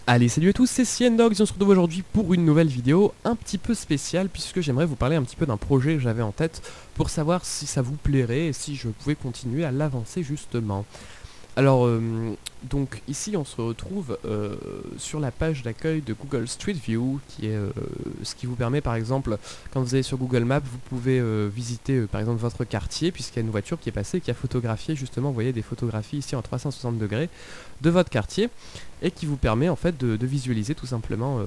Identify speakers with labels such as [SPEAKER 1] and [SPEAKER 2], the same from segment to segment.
[SPEAKER 1] Allez, salut à tous, c'est CNDogs et on se retrouve aujourd'hui pour une nouvelle vidéo un petit peu spéciale puisque j'aimerais vous parler un petit peu d'un projet que j'avais en tête pour savoir si ça vous plairait et si je pouvais continuer à l'avancer justement. Alors, donc ici on se retrouve sur la page d'accueil de Google Street View qui est ce qui vous permet par exemple, quand vous allez sur Google Maps, vous pouvez visiter par exemple votre quartier puisqu'il y a une voiture qui est passée qui a photographié justement, vous voyez des photographies ici en 360 degrés de votre quartier et qui vous permet en fait de visualiser tout simplement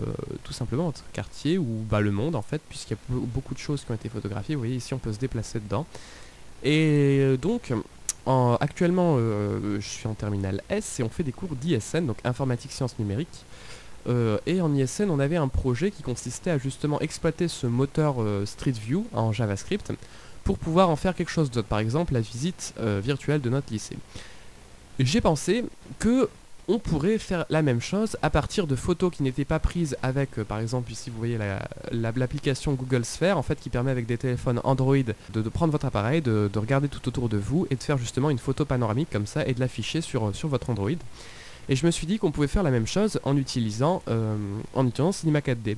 [SPEAKER 1] votre quartier ou le monde en fait, puisqu'il y a beaucoup de choses qui ont été photographiées. Vous voyez ici on peut se déplacer dedans et donc actuellement je suis en terminale S et on fait des cours d'ISN, donc informatique sciences numériques, et en ISN on avait un projet qui consistait à justement exploiter ce moteur Street View en JavaScript pour pouvoir en faire quelque chose d'autre, par exemple la visite virtuelle de notre lycée. J'ai pensé que on pourrait faire la même chose à partir de photos qui n'étaient pas prises avec, par exemple ici vous voyez l'application Google Sphere en fait qui permet avec des téléphones Android de prendre votre appareil, de regarder tout autour de vous et de faire justement une photo panoramique comme ça et de l'afficher sur votre Android. Et je me suis dit qu'on pouvait faire la même chose en utilisant Cinema 4D.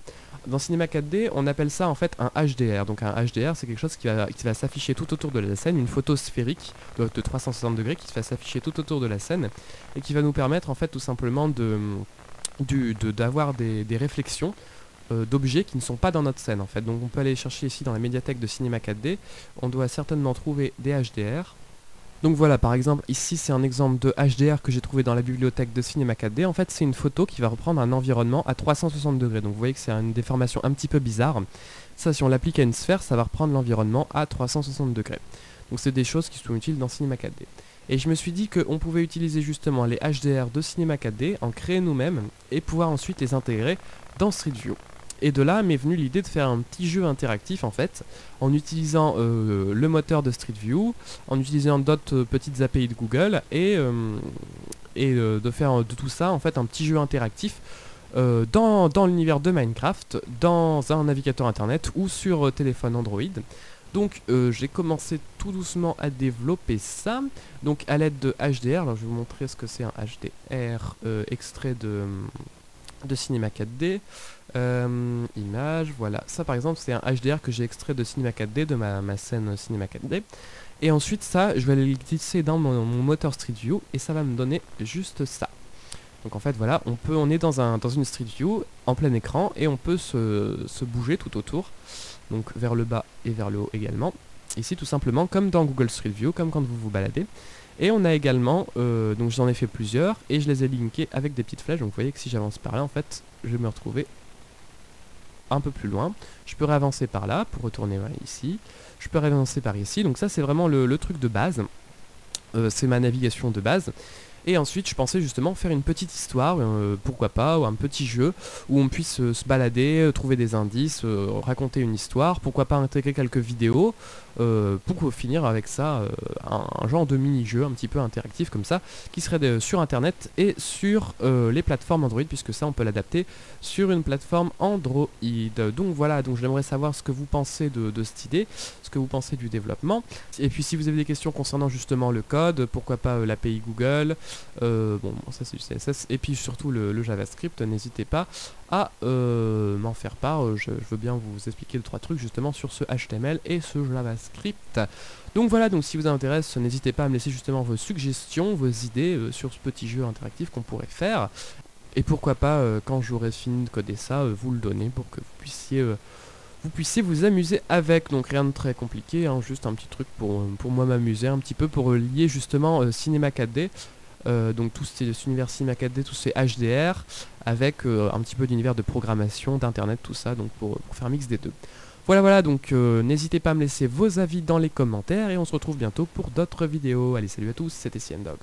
[SPEAKER 1] Dans Cinema 4D, on appelle ça en fait un HDR. Donc un HDR, c'est quelque chose qui va s'afficher tout autour de la scène, une photo sphérique de 360 degrés qui va s'afficher tout autour de la scène et qui va nous permettre en fait tout simplement d'avoir des réflexions d'objets qui ne sont pas dans notre scène en fait. Donc on peut aller chercher ici dans la médiathèque de Cinema 4D, on doit certainement trouver des HDR. Donc voilà, par exemple, ici c'est un exemple de HDR que j'ai trouvé dans la bibliothèque de Cinema 4D. En fait, c'est une photo qui va reprendre un environnement à 360 degrés. Donc vous voyez que c'est une déformation un petit peu bizarre. Ça, si on l'applique à une sphère, ça va reprendre l'environnement à 360 degrés. Donc c'est des choses qui sont utiles dans Cinema 4D. Et je me suis dit qu'on pouvait utiliser justement les HDR de Cinema 4D, en créer nous-mêmes, et pouvoir ensuite les intégrer dans Street View. Et de là m'est venue l'idée de faire un petit jeu interactif en fait, en utilisant le moteur de Street View, en utilisant d'autres petites API de Google et de faire de tout ça en fait un petit jeu interactif dans l'univers de Minecraft, dans un navigateur internet ou sur téléphone Android. Donc j'ai commencé tout doucement à développer ça, donc à l'aide de HDR. Alors je vais vous montrer ce que c'est un HDR extrait de Cinema 4D. Image, voilà, ça par exemple c'est un HDR que j'ai extrait de Cinema 4D, de ma scène Cinema 4D, et ensuite ça je vais aller le glisser dans mon moteur Street View et ça va me donner juste ça. Donc en fait voilà, on est dans une Street View en plein écran et on peut se bouger tout autour, donc vers le bas et vers le haut également, ici tout simplement comme dans Google Street View, comme quand vous vous baladez. Et on a également, donc j'en ai fait plusieurs et je les ai linkés avec des petites flèches, donc vous voyez que si j'avance par là en fait je vais me retrouver un peu plus loin. Je peux réavancer par là pour retourner ici, je peux réavancer par ici, donc ça c'est vraiment le truc de base, c'est ma navigation de base. Et ensuite je pensais justement faire une petite histoire, pourquoi pas, ou un petit jeu où on puisse se balader, trouver des indices, raconter une histoire, pourquoi pas intégrer quelques vidéos, pour finir avec ça un genre de mini-jeu un petit peu interactif comme ça, qui serait sur internet et sur les plateformes Android, puisque ça on peut l'adapter sur une plateforme Android. Donc voilà, donc j'aimerais savoir ce que vous pensez de cette idée, ce que vous pensez du développement, et puis si vous avez des questions concernant justement le code, pourquoi pas l'API Google, bon ça c'est du CSS, et puis surtout le JavaScript, n'hésitez pas à m'en faire part, je veux bien vous expliquer 2-3 trucs justement sur ce HTML et ce JavaScript. Donc voilà, donc si vous intéresse, n'hésitez pas à me laisser justement vos suggestions, vos idées sur ce petit jeu interactif qu'on pourrait faire, et pourquoi pas quand j'aurai fini de coder ça, vous le donner pour que vous puissiez vous amuser avec. Donc rien de très compliqué, hein, juste un petit truc pour moi m'amuser un petit peu, pour lier justement Cinema 4D, donc tout cet univers Cinema 4D, tous ces HDR, avec un petit peu d'univers de programmation, d'internet, tout ça, donc pour faire un mix des deux. Voilà, donc n'hésitez pas à me laisser vos avis dans les commentaires, et on se retrouve bientôt pour d'autres vidéos. Allez, salut à tous, c'était CNDogs.